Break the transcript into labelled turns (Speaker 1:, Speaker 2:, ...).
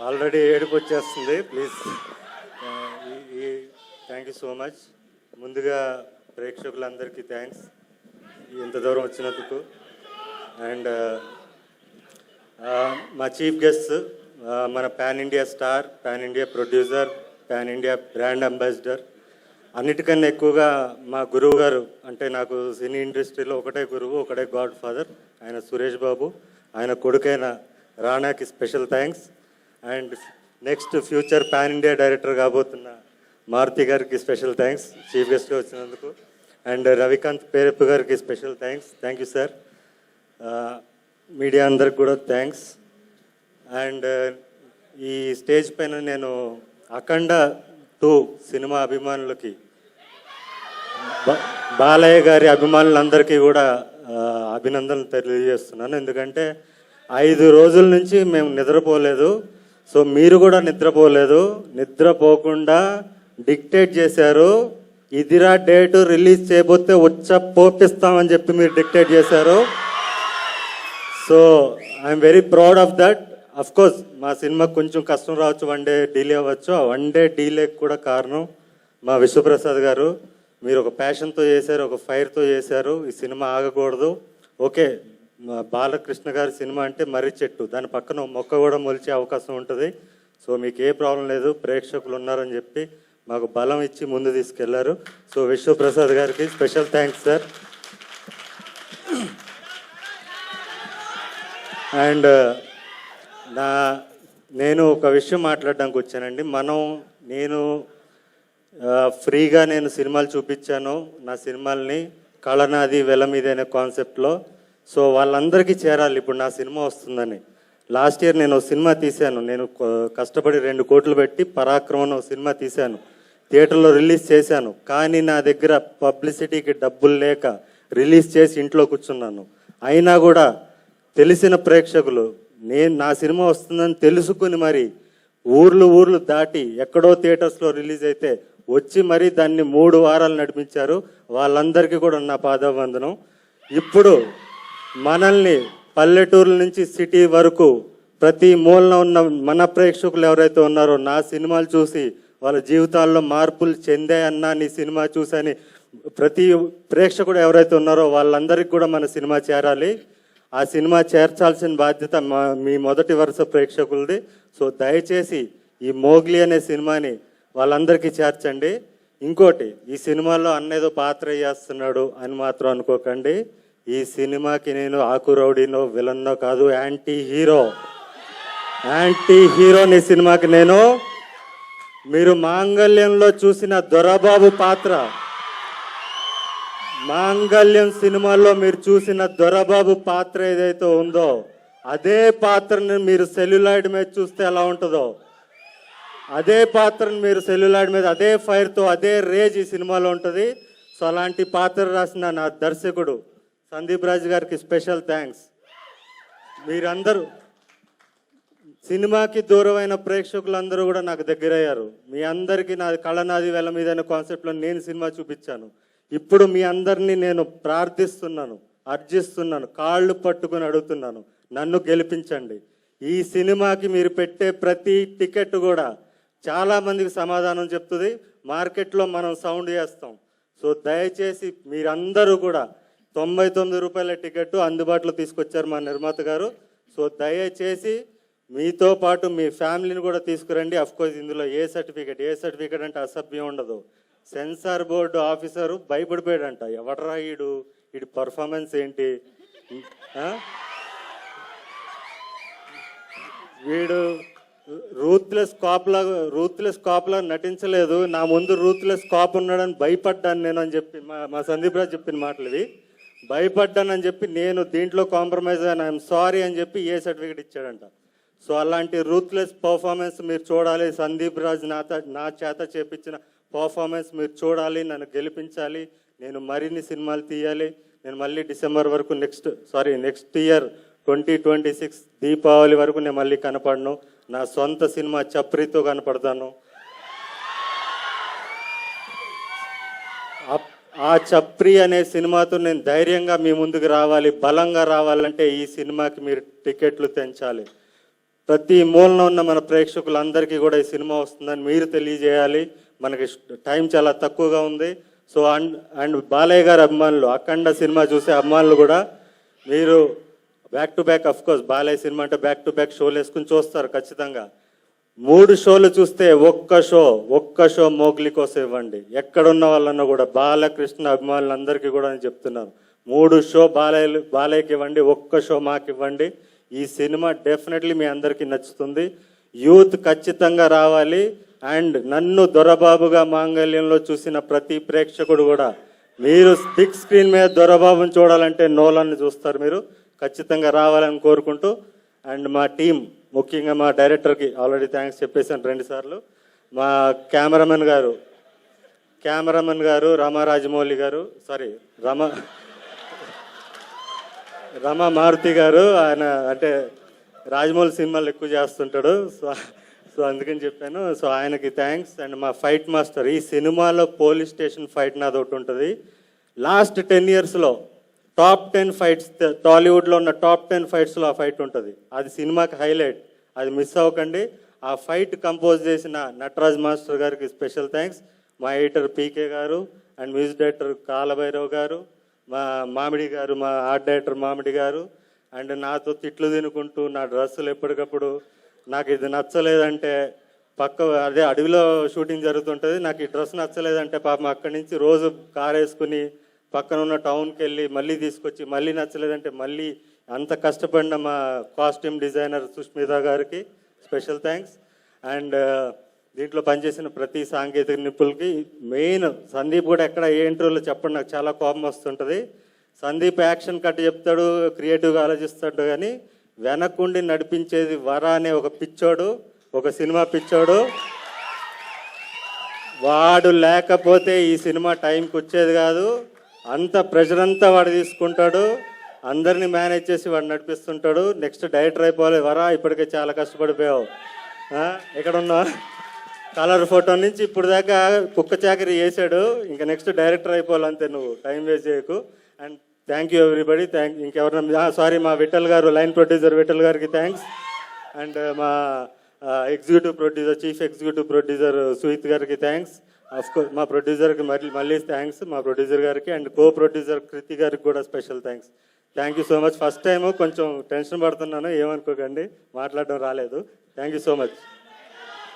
Speaker 1: Already ఏడుపు వచ్చేస్తుంది. Please thank you so much. ముందుగా ప్రేక్షకులందరికీ థ్యాంక్స్ ఇంత దూరం వచ్చినందుకు. అండ్ మా చీఫ్ గెస్ట్ మన pan India star, pan India producer, pan India brand ambassador, అన్నిటికన్నా ఎక్కువగా మా గురువు గారు, అంటే నాకు సినీ ఇండస్ట్రీలో ఒకటే గురువు, ఒకటే గాడ్ ఫాదర్, ఆయన సురేష్ బాబు. ఆయన కొడుకైన రానాకి special thanks. And next future pan India director కాబోతున్న మారుతి గారికి స్పెషల్ థ్యాంక్స్ చీఫ్ గెస్ట్గా వచ్చినందుకు. అండ్ రవికాంత్ పేరప్ప గారికి special thanks. Thank you sir. Media అందరికి కూడా థ్యాంక్స్. అండ్ ఈ స్టేజ్ పైన నేను అఖండ 2 సినిమా అభిమానులకి, బాలయ్య గారి అభిమానులందరికీ కూడా అభినందనలు తెలియజేస్తున్నాను. ఎందుకంటే 5 రోజుల నుంచి మేము నిద్రపోలేదు. సో మీరు కూడా నిద్రపోలేదు. నిద్రపోకుండా డిక్టేట్ చేశారు. ఇదిరా డేటు, రిలీజ్ చేయబోతే పోపిస్తామని చెప్పి మీరు డిక్టేట్ చేశారు. So I'm very proud of that. Of course మా సినిమాకి కొంచెం కష్టం రావచ్చు, 1 డే డిలే అవ్వచ్చు. ఆ 1 డే డిలేకి కూడా కారణం మా విశ్వప్రసాద్ గారు. మీరు ఒక ప్యాషన్తో చేశారు, ఒక ఫైర్తో చేశారు. ఈ సినిమా ఆగకూడదు. ఓకే, బాలకృష్ణ గారి సినిమా అంటే మర్రి చెట్టు, దాని పక్కన మొక్క కూడా మొలిచే అవకాశం ఉంటుంది. సో మీకు ఏ ప్రాబ్లం లేదు, ప్రేక్షకులు ఉన్నారని చెప్పి మాకు బలం ఇచ్చి ముందు తీసుకెళ్లారు. సో విశ్వప్రసాద్ గారికి స్పెషల్ థ్యాంక్స్ సార్. అండ్ నేను ఒక విషయం మాట్లాడడానికి వచ్చానండి. నేను ఫ్రీగా సినిమాలు చూపించాను, నా సినిమాల్ని కళనాది వెల మీద అనే కాన్సెప్ట్లో. సో వాళ్ళందరికీ చేరాలి ఇప్పుడు నా సినిమా వస్తుందని. లాస్ట్ ఇయర్ నేను సినిమా తీశాను. నేను కష్టపడి 2 కోట్లు పెట్టి పరాక్రమం సినిమా తీశాను, థియేటర్లో రిలీజ్ చేశాను. కానీ నా దగ్గర పబ్లిసిటీకి డబ్బులు లేక రిలీజ్ చేసి ఇంట్లో కూర్చున్నాను. అయినా కూడా తెలిసిన ప్రేక్షకులు నా సినిమా వస్తుందని తెలుసుకుని మరి ఊర్లు దాటి ఎక్కడో థియేటర్స్లో రిలీజ్ అయితే వచ్చి మరి దాన్ని 3 వారాలు నడిపించారు. వాళ్ళందరికీ కూడా నా పాదాభివందనం. ఇప్పుడు మనల్ని పల్లెటూరుల నుంచి సిటీ వరకు ప్రతి మూలన ఉన్న మన ప్రేక్షకులు ఎవరైతే ఉన్నారో నా సినిమాలు చూసి వాళ్ళ జీవితాల్లో మార్పులు చెందాయన్నా నీ సినిమా చూసని ప్రతి ప్రేక్షకుడు ఎవరైతే ఉన్నారో వాళ్ళందరికీ కూడా మన సినిమా చేరాలి. ఆ సినిమా చేర్చాల్సిన బాధ్యత మీ మొదటి వరుస ప్రేక్షకులది. సో దయచేసి ఈ మోగ్లీ అనే సినిమాని వాళ్ళందరికీ చేర్చండి. ఇంకోటి, ఈ సినిమాలో అన్నేదో పాత్ర చేస్తున్నాడు అని మాత్రం అనుకోకండి. ఈ సినిమాకి నేను ఆకు రౌడీనో విలన్నో కాదు, యాంటీ హీరోని సినిమాకి నేను. మీరు మాంగళ్యంలో చూసిన దొరబాబు పాత్ర, మాంగళ్యం సినిమాలో మీరు చూసిన దొరబాబు పాత్ర ఏదైతే ఉందో అదే పాత్రను మీరు సెల్యులాయిడ్ మీద చూస్తే ఎలా ఉంటుందో, అదే పాత్రను మీరు సెల్యులాయిడ్ మీద అదే ఫైర్తో అదే రేజ్ ఈ సినిమాలో ఉంటుంది. సో అలాంటి పాత్ర రాసిన నా దర్శకుడు సందీప్ రాజ్ గారికి స్పెషల్ థ్యాంక్స్. మీరందరూ సినిమాకి దూరమైన ప్రేక్షకులందరూ కూడా నాకు దగ్గరయ్యారు. మీ అందరికీ నాది కళనాది వెల మీద అనే కాన్సెప్ట్లో నేను సినిమా చూపించాను. ఇప్పుడు మీ అందరినీ నేను ప్రార్థిస్తున్నాను, అర్జిస్తున్నాను, కాళ్ళు పట్టుకుని అడుగుతున్నాను, నన్ను గెలిపించండి. ఈ సినిమాకి మీరు పెట్టే ప్రతి టికెట్ కూడా చాలామందికి సమాధానం చెప్తుంది. మార్కెట్లో మనం సౌండ్ చేస్తాం. సో దయచేసి మీరందరూ కూడా 99 రూపాయల టికెట్ అందుబాటులో తీసుకొచ్చారు మా నిర్మాత గారు. సో దయచేసి మీతో పాటు మీ ఫ్యామిలీని కూడా తీసుకురండి. అఫ్కోర్స్ ఇందులో ఏ సర్టిఫికేట్ అంటే అసభ్యం ఉండదు. సెన్సార్ బోర్డు ఆఫీసరు భయపడిపోయాడంట, ఎవడరా వీడి పర్ఫార్మెన్స్ ఏంటి, వీడు రూత్లెస్ కాప్లా నటించలేదు, నా ముందు రూత్లెస్ కాప్ ఉన్నాడని భయపడ్డాను నేను అని చెప్పి మా సందీప్ రాజ్ చెప్పిన మాటలు ఇవి. భయపడ్డానని చెప్పి నేను దీంట్లో కాంప్రమైజ్ అయ్యాను, ఐఎమ్ సారీ అని చెప్పి ఏ సర్టిఫికేట్ ఇచ్చాడంట. సో అలాంటి రూత్లెస్ పర్ఫార్మెన్స్ మీరు చూడాలి. సందీప్ రాజ్ నా చేత చేపించిన పర్ఫార్మెన్స్ మీరు చూడాలి, నన్ను గెలిపించాలి. నేను మరిన్ని సినిమాలు తీయాలి. నేను మళ్ళీ డిసెంబర్ వరకు నెక్స్ట్ ఇయర్ 2026 దీపావళి వరకు నేను మళ్ళీ కనపడను. నా సొంత సినిమా చప్రీతో కనపడతాను. ఆ చప్రి అనే సినిమాతో నేను ధైర్యంగా మీ ముందుకు రావాలి, బలంగా రావాలంటే ఈ సినిమాకి మీరు టికెట్లు తెంచాలి. ప్రతి మూలన ఉన్న మన ప్రేక్షకులందరికీ కూడా ఈ సినిమా వస్తుందని మీరు తెలియజేయాలి. మనకి టైం చాలా తక్కువగా ఉంది. సో అండ్ బాలయ్య గారి అభిమానులు, అఖండ సినిమా చూసే అభిమానులు కూడా మీరు back to back, of course Balayya cinema అంటే బ్యాక్ టు బ్యాక్ షోలు వేసుకుని చూస్తారు ఖచ్చితంగా. 3 షోలు చూస్తే ఒక్క షో మోగ్లీ కోసం ఇవ్వండి. ఎక్కడున్న వాళ్ళన్నా కూడా బాలకృష్ణ అభిమానులందరికీ కూడా నేను చెప్తున్నాను, 3 షో బాలయ్యకి ఇవ్వండి, ఒక్క షో మాకు ఇవ్వండి. ఈ సినిమా డెఫినెట్లీ మీ అందరికీ నచ్చుతుంది. యూత్ ఖచ్చితంగా రావాలి. అండ్ నన్ను దొరబాబుగా మాంగళ్యంలో చూసిన ప్రతి ప్రేక్షకుడు కూడా మీరు బిగ్ స్క్రీన్ మీద దొరబాబుని చూడాలంటే నోలాన్ని చూస్తారు. మీరు ఖచ్చితంగా రావాలని కోరుకుంటూ, అండ్ మా టీం ముఖ్యంగా మా డైరెక్టర్కి ఆల్రెడీ థ్యాంక్స్ చెప్పేసాను 2 సార్లు. మా కెమెరామెన్ గారు రామారాజమౌళి గారు, సారీ రమా మారుతి గారు, ఆయన అంటే రాజమౌళి సినిమాలు ఎక్కువ చేస్తుంటాడు. సో అందుకని చెప్పాను. సో ఆయనకి థ్యాంక్స్. అండ్ మా ఫైట్ మాస్టర్, ఈ సినిమాలో పోలీస్ స్టేషన్ ఫైట్ నాది ఒకటి ఉంటుంది. లాస్ట్ 10 yearsలో టాప్ 10 ఫైట్స్, టాలీవుడ్లో ఉన్న టాప్ 10 ఫైట్స్లో ఆ ఫైట్ ఉంటుంది. అది సినిమాకి హైలైట్, అది మిస్ అవ్వకండి. ఆ ఫైట్ కంపోజ్ చేసిన నటరాజ్ మాస్టర్ గారికి స్పెషల్ థ్యాంక్స్. మా ఎడిటర్ పీకే గారు అండ్ మ్యూజిక్ డైరెక్టర్ కాలభైరవ్ గారు, మా మామిడి గారు, మా ఆర్ట్ డైరెక్టర్ మామిడి గారు. అండ్ నాతో తిట్లు తినుకుంటూ నా డ్రెస్సులు ఎప్పటికప్పుడు నాకు ఇది నచ్చలేదంటే, అదే అడవిలో షూటింగ్ జరుగుతుంటుంది, నాకు ఈ డ్రెస్ నచ్చలేదంటే పాపం అక్కడి నుంచి రోజు కార్ వేసుకుని పక్కన ఉన్న టౌన్కి వెళ్ళి మళ్ళీ తీసుకొచ్చి, మళ్ళీ నచ్చలేదంటే మళ్ళీ అంత కష్టపడిన మా కాస్ట్యూమ్ డిజైనర్ సుష్మిత గారికి స్పెషల్ థ్యాంక్స్. అండ్ దీంట్లో పనిచేసిన ప్రతి సాంకేతిక నిపుణులకి, మెయిన్ సందీప్ కూడా ఎక్కడ ఏ ఇంటర్వ్యూలో చెప్పండి, నాకు చాలా కోపం వస్తుంటుంది. సందీప్ యాక్షన్ కట్ చెప్తాడు, క్రియేటివ్గా ఆలోచిస్తాడు, కానీ వెనకుండి నడిపించేది వర అనే ఒక పిచ్చోడు, ఒక సినిమా పిచ్చోడు. వాడు లేకపోతే ఈ సినిమా టైంకి వచ్చేది కాదు. అంత ప్రెషర్ అంతా వాడు తీసుకుంటాడు, అందరినీ మేనేజ్ చేసి వాడు నడిపిస్తుంటాడు. నెక్స్ట్ డైరెక్టర్ అయిపోవాలి. వర ఇప్పటికే చాలా కష్టపడిపోయావు, ఎక్కడున్నా కలర్ ఫోటో నుంచి ఇప్పుడు దాకా కుక్క చాకరీ చేశాడు, ఇంకా నెక్స్ట్ డైరెక్టర్ అయిపోవాలి అంతే, నువ్వు టైం వేస్ట్ చేయకు. And thank you everybody. ఇంకెవరన్నా సారీ, మా విఠల్ గారు, లైన్ ప్రొడ్యూసర్ విఠల్ గారికి థ్యాంక్స్. అండ్ మా executive producer, chief executive producer Suhith గారికి థ్యాంక్స్. అఫ్కోర్స్ మా ప్రొడ్యూసర్కి మళ్ళీ థ్యాంక్స్, మా ప్రొడ్యూసర్ గారికి. అండ్ కో ప్రొడ్యూసర్ కృతి గారికి కూడా special thanks. Thank you so much. First time కొంచెం టెన్షన్ పడుతున్నాను, ఏమనుకోకండి, మాట్లాడడం రాలేదు. Thank you so much.